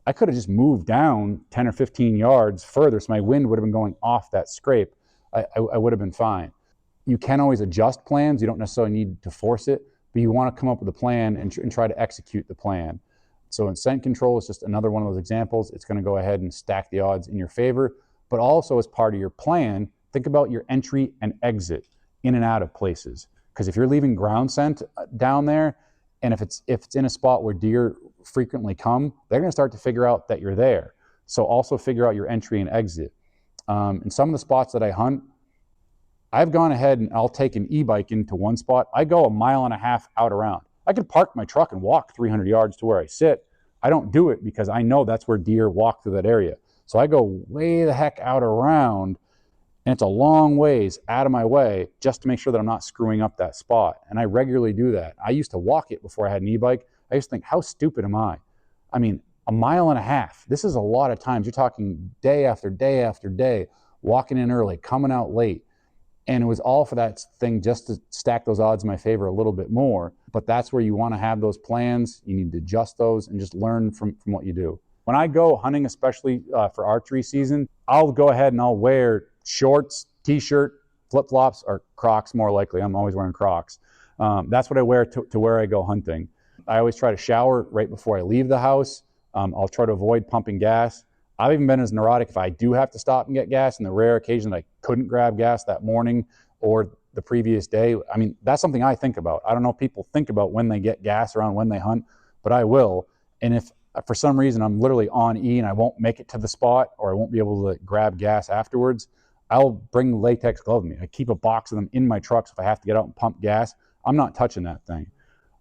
I could have just moved down 10 or 15 yards further so my wind would have been going off that scrape. I would have been fine. You can always adjust plans. You don't necessarily need to force it, but you want to come up with a plan and try to execute the plan. So in scent control, it's just another one of those examples. It's going to go ahead and stack the odds in your favor, but also as part of your plan, think about your entry and exit in and out of places. Because if you're leaving ground scent down there, and if it's in a spot where deer frequently come, they're going to start to figure out that you're there. So also figure out your entry and exit. In some of the spots that I hunt, I've gone ahead and I'll take an e-bike into one spot. I go 1.5 miles out around. I could park my truck and walk 300 yards to where I sit. I don't do it because I know that's where deer walk through that area. So I go way the heck out around, and it's a long ways out of my way just to make sure that I'm not screwing up that spot. And I regularly do that. I used to walk it before I had an e-bike. I used to think, how stupid am I? I mean, 1.5 miles. This is a lot of times. You're talking day after day after day, walking in early, coming out late. And it was all for that thing just to stack those odds in my favor a little bit more. But that's where you want to have those plans. You need to adjust those and just learn from what you do. When I go hunting, especially for archery season, I'll go ahead and I'll wear shorts, t-shirt, flip-flops, or Crocs more likely. I'm always wearing Crocs. That's what I wear to where I go hunting. I always try to shower right before I leave the house. I'll try to avoid pumping gas. I've even been as neurotic if I do have to stop and get gas, and the rare occasion that I couldn't grab gas that morning or the previous day. I mean, that's something I think about. I don't know if people think about when they get gas around when they hunt, but I will. And if for some reason I'm literally on E and I won't make it to the spot or I won't be able to grab gas afterwards, I'll bring latex gloves with me. I keep a box of them in my truck, so if I have to get out and pump gas, I'm not touching that thing.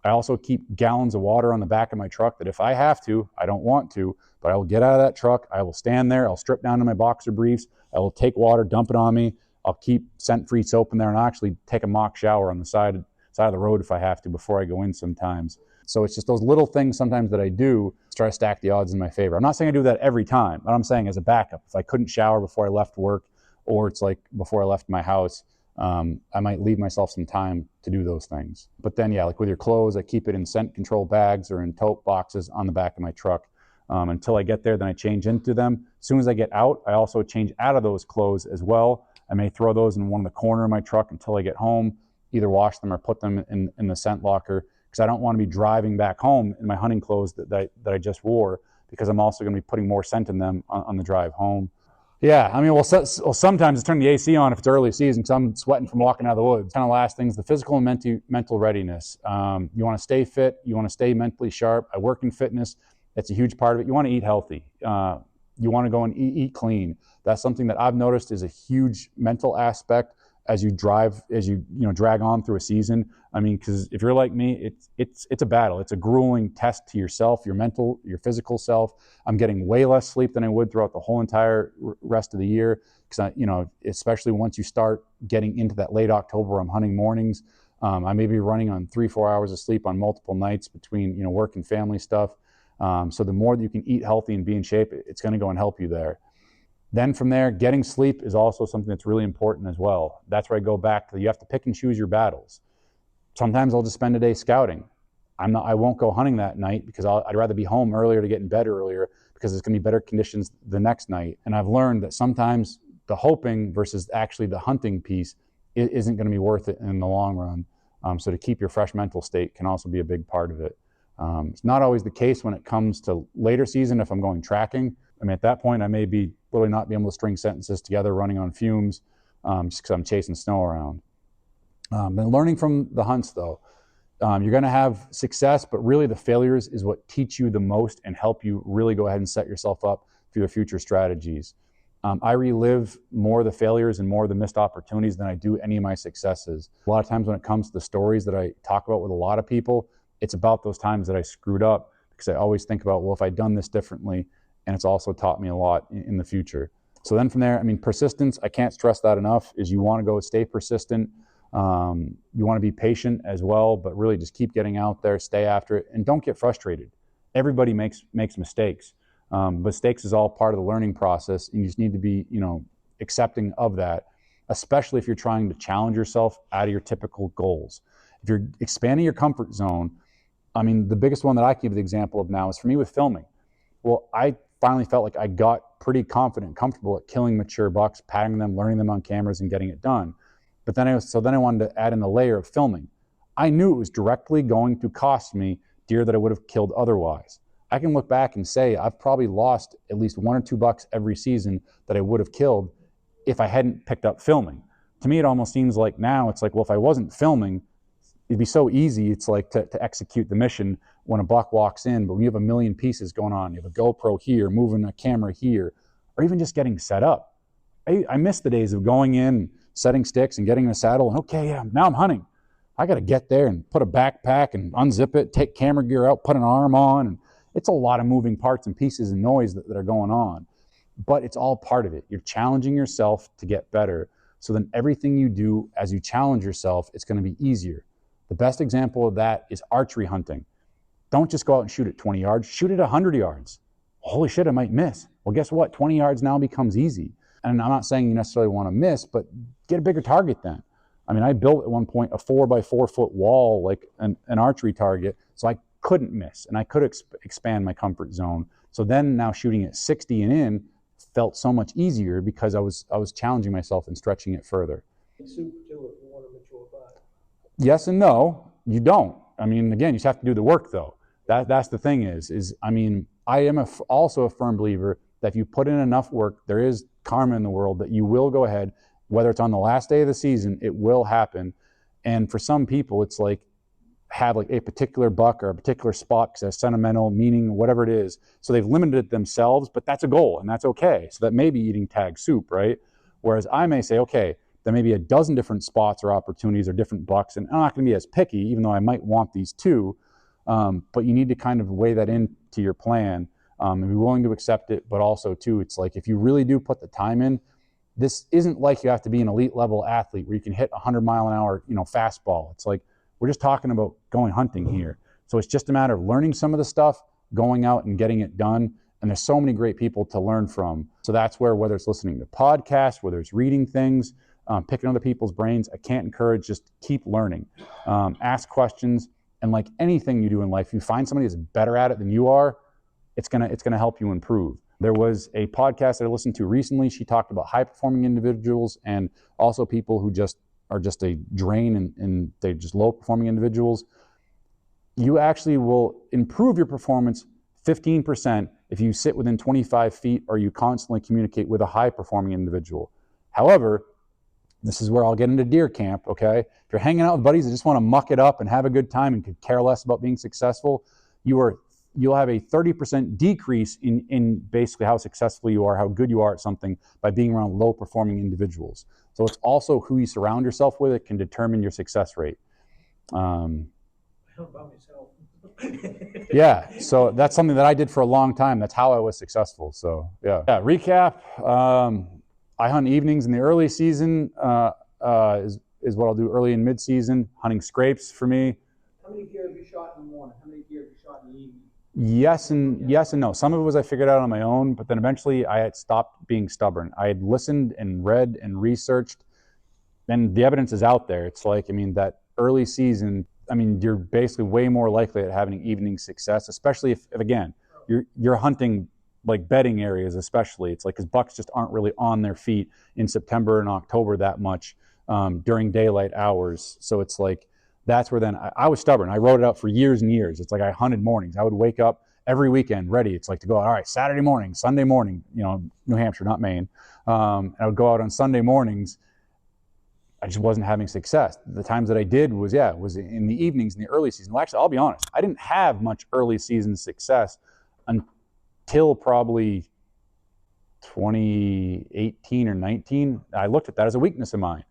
I also keep gallons of water on the back of my truck that if I have to, I don't want to, but I will get out of that truck, I will stand there, I'll strip down to my boxer briefs, I will take water, dump it on me, I'll keep scent-free soap in there, and I'll actually take a mock shower on the side of the road if I have to before I go in sometimes. So it's just those little things sometimes that I do to try to stack the odds in my favor. I'm not saying I do that every time, but I'm saying as a backup. If I couldn't shower before I left work, or it's like before I left my house, I might leave myself some time to do those things. But then, yeah, like with your clothes, I keep it in scent control bags or in tote boxes on the back of my truck until I get there. Then I change into them. As soon as I get out, I also change out of those clothes as well. I may throw those in one of the corner of my truck until I get home, either wash them or put them in the scent locker, because I don't want to be driving back home in my hunting clothes that I just wore, because I'm also going to be putting more scent in them on the drive home. Yeah, I mean, well, sometimes it's turning the AC on if it's early season because I'm sweating from walking out of the woods. Kind of last things, the physical and mental readiness. You want to stay fit. You want to stay mentally sharp. I work in fitness. That's a huge part of it. You want to eat healthy. You want to go and eat clean. That's something that I've noticed is a huge mental aspect as you drive, as you drag on through a season. I mean, because if you're like me, it's a battle. It's a grueling test to yourself, your mental, your physical self. I'm getting way less sleep than I would throughout the whole entire rest of the year. Because especially once you start getting into that late October, I'm hunting mornings. I may be running on 3-4 hours of sleep on multiple nights between work and family stuff. So the more that you can eat healthy and be in shape, it's going to go and help you there. Then from there, getting sleep is also something that's really important as well. That's where I go back to, you have to pick and choose your battles. Sometimes I'll just spend a day scouting. I won't go hunting that night because I'd rather be home earlier to get in bed earlier because it's going to be better conditions the next night. And I've learned that sometimes the hoping versus actually the hunting piece isn't going to be worth it in the long run. So to keep your fresh mental state can also be a big part of it. It's not always the case when it comes to later season if I'm going tracking. I mean, at that point, I may be literally not be able to string sentences together running on fumes just because I'm chasing snow around. Been learning from the hunts though. You're going to have success, but really the failures is what teach you the most and help you really go ahead and set yourself up for your future strategies. I relive more of the failures and more of the missed opportunities than I do any of my successes. A lot of times when it comes to the stories that I talk about with a lot of people, it's about those times that I screwed up because I always think about, well, if I'd done this differently, and it's also taught me a lot in the future. So then from there, I mean, persistence, I can't stress that enough, is you want to go stay persistent. You want to be patient as well, but really just keep getting out there, stay after it, and don't get frustrated. Everybody makes mistakes. Mistakes is all part of the learning process, and you just need to be, accepting of that, especially if you're trying to challenge yourself out of your typical goals. If you're expanding your comfort zone, I mean, the biggest one that I can give the example of now is for me with filming. Well, I finally felt like I got pretty confident and comfortable at killing mature bucks, patting them, learning them on cameras, and getting it done. But then I wanted to add in the layer of filming. I knew it was directly going to cost me deer that I would have killed otherwise. I can look back and say I've probably lost at least 1 or 2 bucks every season that I would have killed if I hadn't picked up filming. To me, it almost seems like now it's like, well, if I wasn't filming, it'd be so easy. It's like to execute the mission when a buck walks in, but when you have a million pieces going on, you have a GoPro here, moving a camera here, or even just getting set up. I miss the days of going in, setting sticks and getting in a saddle, and okay, yeah, now I'm hunting. I got to get there and put a backpack and unzip it, take camera gear out, put an arm on, and it's a lot of moving parts and pieces and noise that are going on. But it's all part of it. You're challenging yourself to get better. So then everything you do as you challenge yourself, it's going to be easier. The best example of that is archery hunting. Don't just go out and shoot at 20 yards, shoot at 100 yards. Holy shit, I might miss. Well, guess what? 20 yards now becomes easy. And I'm not saying you necessarily want to miss, but get a bigger target then. I mean, I built at one point a 4x4 foot wall, like an archery target, so I couldn't miss and I could expand my comfort zone. So then now shooting at 60 and in felt so much easier because I was challenging myself and stretching it further. Soup too, if you want a mature buck. Yes and no, you don't. I mean, again, you just have to do the work though. That's the thing is I mean, I am also a firm believer that if you put in enough work, there is karma in the world that you will go ahead, whether it's on the last day of the season, it will happen. And for some people, it's like have like a particular buck or a particular spot because it has sentimental meaning, whatever it is. So they've limited it themselves, but that's a goal and that's okay. So that may be eating tag soup, right? Whereas I may say, okay, there may be a dozen different spots or opportunities or different bucks, and I'm not going to be as picky, even though I might want these two. But you need to kind of weigh that into your plan and be willing to accept it. But also, too, it's like if you really do put the time in, this isn't like you have to be an elite level athlete where you can hit 100-mile-an-hour, fastball. It's like we're just talking about going hunting here. So it's just a matter of learning some of the stuff, going out and getting it done. And there's so many great people to learn from. So that's where, whether it's listening to podcasts, whether it's reading things, picking other people's brains, I can't encourage, just keep learning. Ask questions. And like anything you do in life, you find somebody that's better at it than you are, it's gonna help you improve. There was a podcast that I listened to recently. She talked about high-performing individuals and also people who just are just a drain and they're just low-performing individuals. You actually will improve your performance 15% if you sit within 25 feet or you constantly communicate with a high-performing individual. However, this is where I'll get into deer camp, okay? If you're hanging out with buddies that just want to muck it up and have a good time and could care less about being successful, you'll have a 30% decrease in basically how successful you are, how good you are at something by being around low-performing individuals. So it's also who you surround yourself with. It can determine your success rate. I don't about myself. Yeah, so that's something that I did for a long time. That's how I was successful. So yeah, recap. I hunt evenings in the early season. Is what I'll do early and mid-season. Hunting scrapes for me. How many deer have you shot in the morning? How many deer have you shot in the evening? Yes and no. Some of it was I figured out on my own, but then eventually I had stopped being stubborn. I had listened and read and researched, and the evidence is out there. It's like, I mean, that early season, I mean, you're basically way more likely at having evening success, especially if again, you're hunting like bedding areas, especially. It's like, because bucks just aren't really on their feet in September and October that much during daylight hours. So it's like, that's where then I was stubborn. I wrote it out for years and years. It's like I hunted mornings. I would wake up every weekend ready. It's like to go, all right, Saturday morning, Sunday morning, you know, New Hampshire, not Maine. And I would go out on Sunday mornings. I just wasn't having success. The times that I did was in the evenings in the early season. Well, actually, I'll be honest, I didn't have much early season success until probably 2018 or 19. I looked at that as a weakness of mine.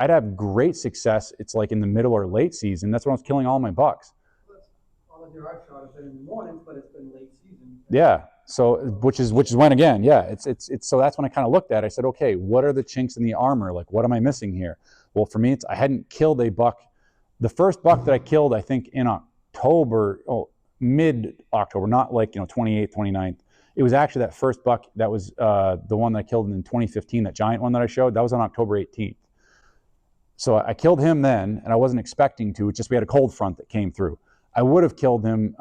I'd have great success. It's like in the middle or late season. That's when I was killing all my bucks. All of your I've shot have been in the mornings, but it's been late season. Yeah. So which is when again, yeah, it's so that's when I kind of looked at it. I said, okay, what are the chinks in the armor? Like, what am I missing here? Well, for me, I hadn't killed a buck. The first buck that I killed, I think in October, mid-October, not like, 28th, 29th. It was actually that first buck that was the one that I killed in 2015, that giant one that I showed. That was on October 18th. So I killed him then, and I wasn't expecting to. It's just we had a cold front that came through. I would have killed him.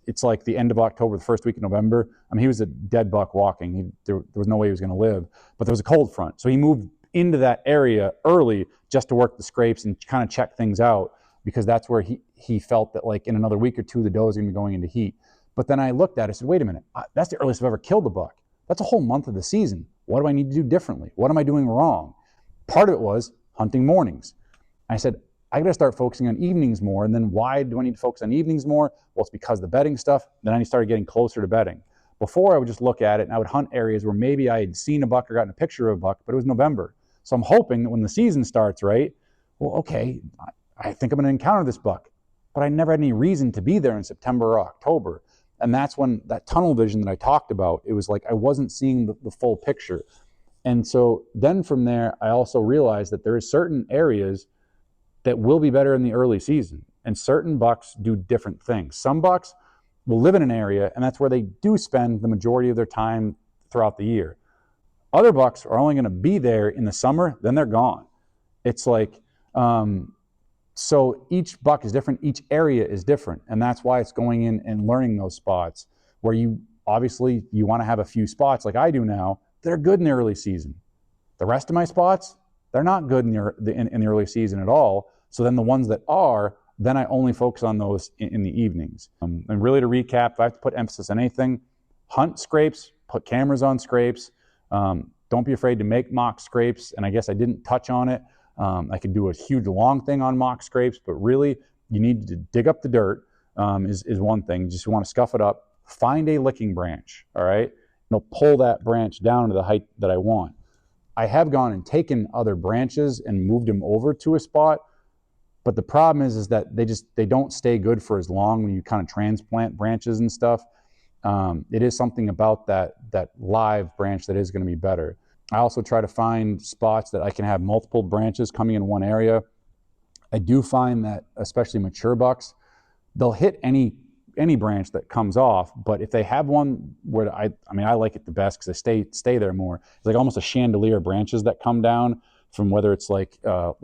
It's like the end of October, the first week of November. I mean, he was a dead buck walking. There was no way he was going to live. But there was a cold front. So he moved into that area early just to work the scrapes and kind of check things out, because that's where he felt that like in another week or two, the doe is going to be going into heat. But then I looked at it and said, wait a minute, that's the earliest I've ever killed a buck. That's a whole month of the season. What do I need to do differently? What am I doing wrong? Part of it was hunting mornings. I said, I got to start focusing on evenings more. And then why do I need to focus on evenings more? Well, it's because of the bedding stuff. Then I started getting closer to bedding. Before, I would just look at it and I would hunt areas where maybe I had seen a buck or gotten a picture of a buck, but it was November. So I'm hoping that when the season starts, right, well, okay, I think I'm going to encounter this buck, but I never had any reason to be there in September or October. And that's when that tunnel vision that I talked about, it was like I wasn't seeing the full picture. And so then from there, I also realized that there is certain areas that will be better in the early season, and certain bucks do different things. Some bucks will live in an area, and that's where they do spend the majority of their time throughout the year. Other bucks are only going to be there in the summer, then they're gone. It's like, so each buck is different, each area is different, and that's why it's going in and learning those spots where you obviously you want to have a few spots like I do now that are good in the early season. The rest of my spots, they're not good in the early season at all. So then the ones that are, then I only focus on those in the evenings. And really to recap, if I have to put emphasis on anything, hunt scrapes, put cameras on scrapes. Don't be afraid to make mock scrapes. And I guess I didn't touch on it. I could do a huge long thing on mock scrapes, but really you need to dig up the dirt is one thing. You just want to scuff it up. Find a licking branch, all right? And pull that branch down to the height that I want. I have gone and taken other branches and moved them over to a spot, but the problem is that they don't stay good for as long when you kind of transplant branches and stuff. It is something about that live branch that is going to be better. I also try to find spots that I can have multiple branches coming in one area. I do find that, especially mature bucks, they'll hit any branch that comes off, but if they have one where I like it the best because they stay there more. It's like almost a chandelier branches that come down from whether it's like a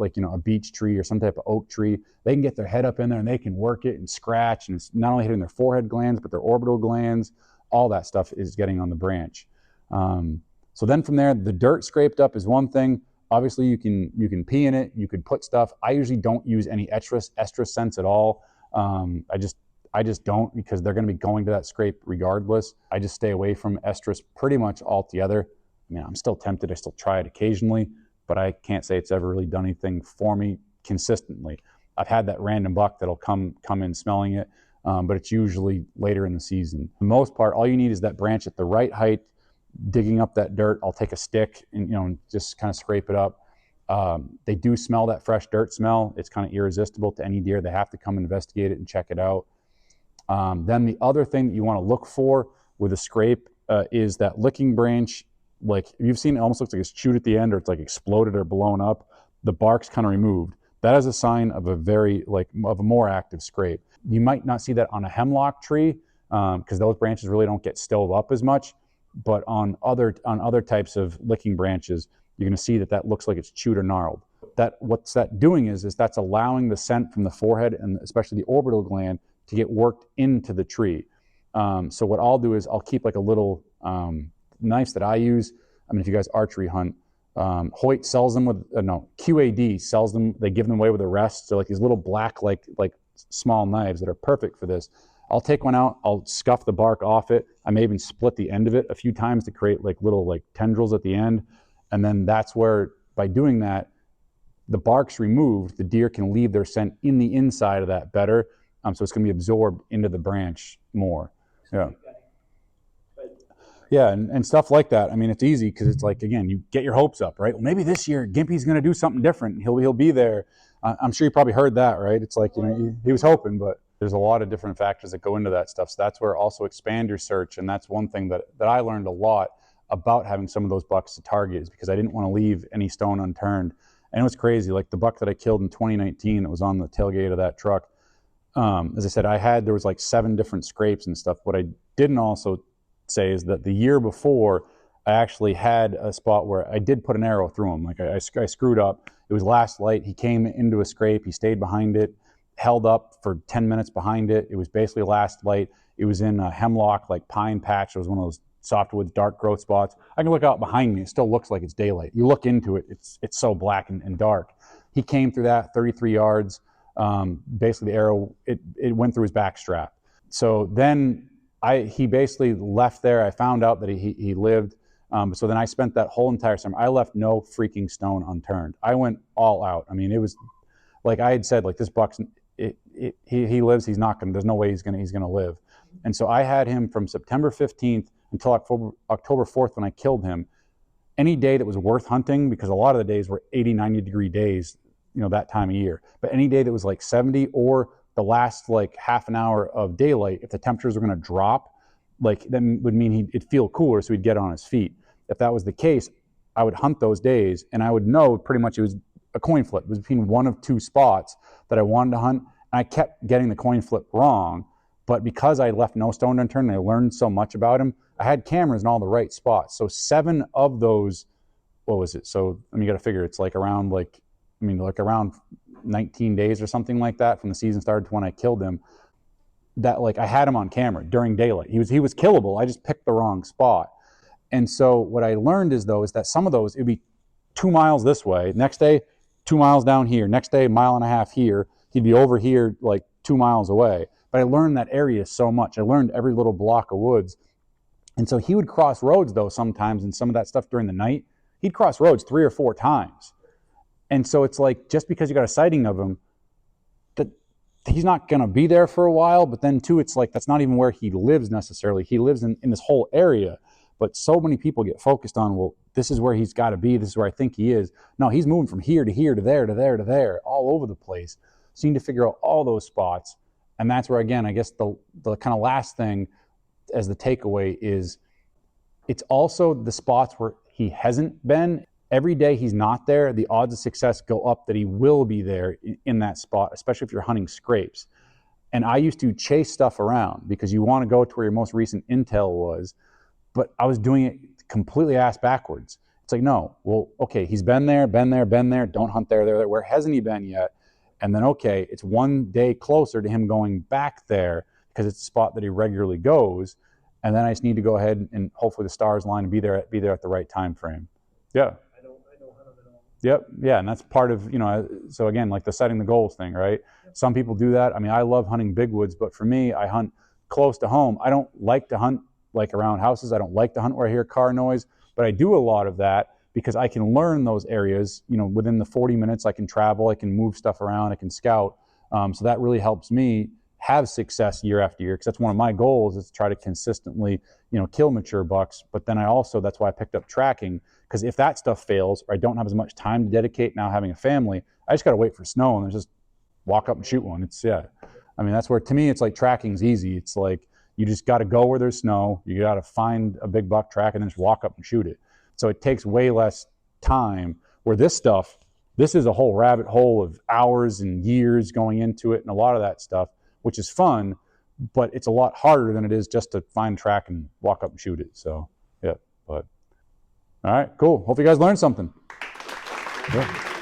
beech tree or some type of oak tree. They can get their head up in there and they can work it and scratch, and it's not only hitting their forehead glands but their orbital glands. All that stuff is getting on the branch. So then from there, the dirt scraped up is one thing. Obviously you can pee in it, you could put stuff. I usually don't use any estrus scents at all. I just don't, because they're going to be going to that scrape regardless. I just stay away from estrus pretty much altogether. I mean, I'm still tempted. I still try it occasionally, but I can't say it's ever really done anything for me consistently. I've had that random buck that'll come in smelling it, but it's usually later in the season. For the most part, all you need is that branch at the right height, digging up that dirt. I'll take a stick and just kind of scrape it up. They do smell that fresh dirt smell. It's kind of irresistible to any deer. They have to come investigate it and check it out. Then the other thing that you want to look for with a scrape is that licking branch. Like you've seen, it almost looks like it's chewed at the end, or it's like exploded or blown up. The bark's kind of removed. That is a sign of a more active scrape. You might not see that on a hemlock tree, because those branches really don't get stove up as much. But on other types of licking branches, you're going to see that looks like it's chewed or gnarled. What's that doing is that's allowing the scent from the forehead and especially the orbital gland to get worked into the tree. So what I'll do is I'll keep like a little knives that I use. I mean, if you guys archery hunt, Hoyt sells them with, QAD sells them. They give them away with a rest. So like these little black, like small knives that are perfect for this. I'll take one out, I'll scuff the bark off it. I may even split the end of it a few times to create like little tendrils at the end. And then that's where, by doing that, the bark's removed, the deer can leave their scent in the inside of that better. So it's going to be absorbed into the branch more. Yeah. Yeah, and stuff like that. I mean, it's easy because it's like, again, you get your hopes up, right? Well, maybe this year Gimpy's going to do something different. He'll be there. I'm sure you probably heard that, right? It's like, he was hoping, but there's a lot of different factors that go into that stuff. So that's where also expand your search. And that's one thing that I learned a lot about having some of those bucks to target, is because I didn't want to leave any stone unturned. And it was crazy. Like the buck that I killed in 2019 that was on the tailgate of that truck. As I said, there was like 7 different scrapes and stuff. What I didn't also say is that the year before, I actually had a spot where I did put an arrow through him. Like I screwed up. It was last light. He came into a scrape. He stayed behind it, held up for 10 minutes behind it. It was basically last light. It was in a hemlock, like pine patch. It was one of those softwoods, dark growth spots. I can look out behind me. It still looks like it's daylight. You look into it, it's so black and dark. He came through that 33 yards. Basically the arrow, it went through his back strap. So then he basically left there. I found out that he lived. So then I spent that whole entire summer, I left no freaking stone unturned. I went all out. I mean, it was like I had said, like this buck's, he lives, there's no way he's gonna live. And so I had him from September 15th until October 4th when I killed him. Any day that was worth hunting, because a lot of the days were 80, 90 degree days, that time of year. But any day that was like 70 or the last like half an hour of daylight, if the temperatures were going to drop, then would mean it'd feel cooler, so he'd get on his feet. If that was the case, I would hunt those days, and I would know pretty much it was a coin flip. It was between one of 2 spots that I wanted to hunt, and I kept getting the coin flip wrong. But because I left no stone unturned and I learned so much about him, I had cameras in all the right spots. So 7 of those, what was it? So you got to figure it's around 19 days or something like that from the season started to when I killed him. That I had him on camera during daylight. He was killable. I just picked the wrong spot. And so what I learned is that some of those, it'd be 2 miles this way. Next day, 2 miles down here. Next day, 1.5 miles here. He'd be over here 2 miles away. But I learned that area so much. I learned every little block of woods. And so he would cross roads though sometimes, and some of that stuff during the night, he'd cross roads 3 or 4 times. And so it's like, just because you got a sighting of him, that he's not going to be there for a while. But then too, it's like, that's not even where he lives necessarily. He lives in this whole area. But so many people get focused on, well, this is where he's got to be. This is where I think he is. No, he's moving from here to here to there to there to there, all over the place. So you need to figure out all those spots. And that's where, again, I guess the kind of last thing as the takeaway is, it's also the spots where he hasn't been. Every day he's not there, the odds of success go up that he will be there in that spot, especially if you're hunting scrapes. And I used to chase stuff around because you want to go to where your most recent intel was, but I was doing it completely ass backwards. It's like, no, well, okay, he's been there, don't hunt there. Where hasn't he been yet? And then, okay, it's one day closer to him going back there because it's a spot that he regularly goes. And then I just need to go ahead and hopefully the stars line and be there at the right time frame. Yeah. I don't hunt them at all. Yep. Yeah. And that's part of, so again, like the setting the goals thing, right? Yep. Some people do that. I mean, I love hunting big woods, but for me, I hunt close to home. I don't like to hunt around houses. I don't like to hunt where I hear car noise, but I do a lot of that because I can learn those areas, within the 40 minutes I can travel, I can move stuff around, I can scout. So that really helps me have success year after year, because that's one of my goals, is to try to consistently, kill mature bucks. But then that's why I picked up tracking, because if that stuff fails, or I don't have as much time to dedicate now having a family, I just got to wait for snow and just walk up and shoot one. That's where, to me, it's like tracking's easy. It's like, you just got to go where there's snow, you got to find a big buck track and then just walk up and shoot it. So it takes way less time, where this is a whole rabbit hole of hours and years going into it and a lot of that stuff, which is fun. but it's a lot harder than it is just to find track and walk up and shoot it. So yeah, but all right, cool. Hope you guys learned something. Yeah.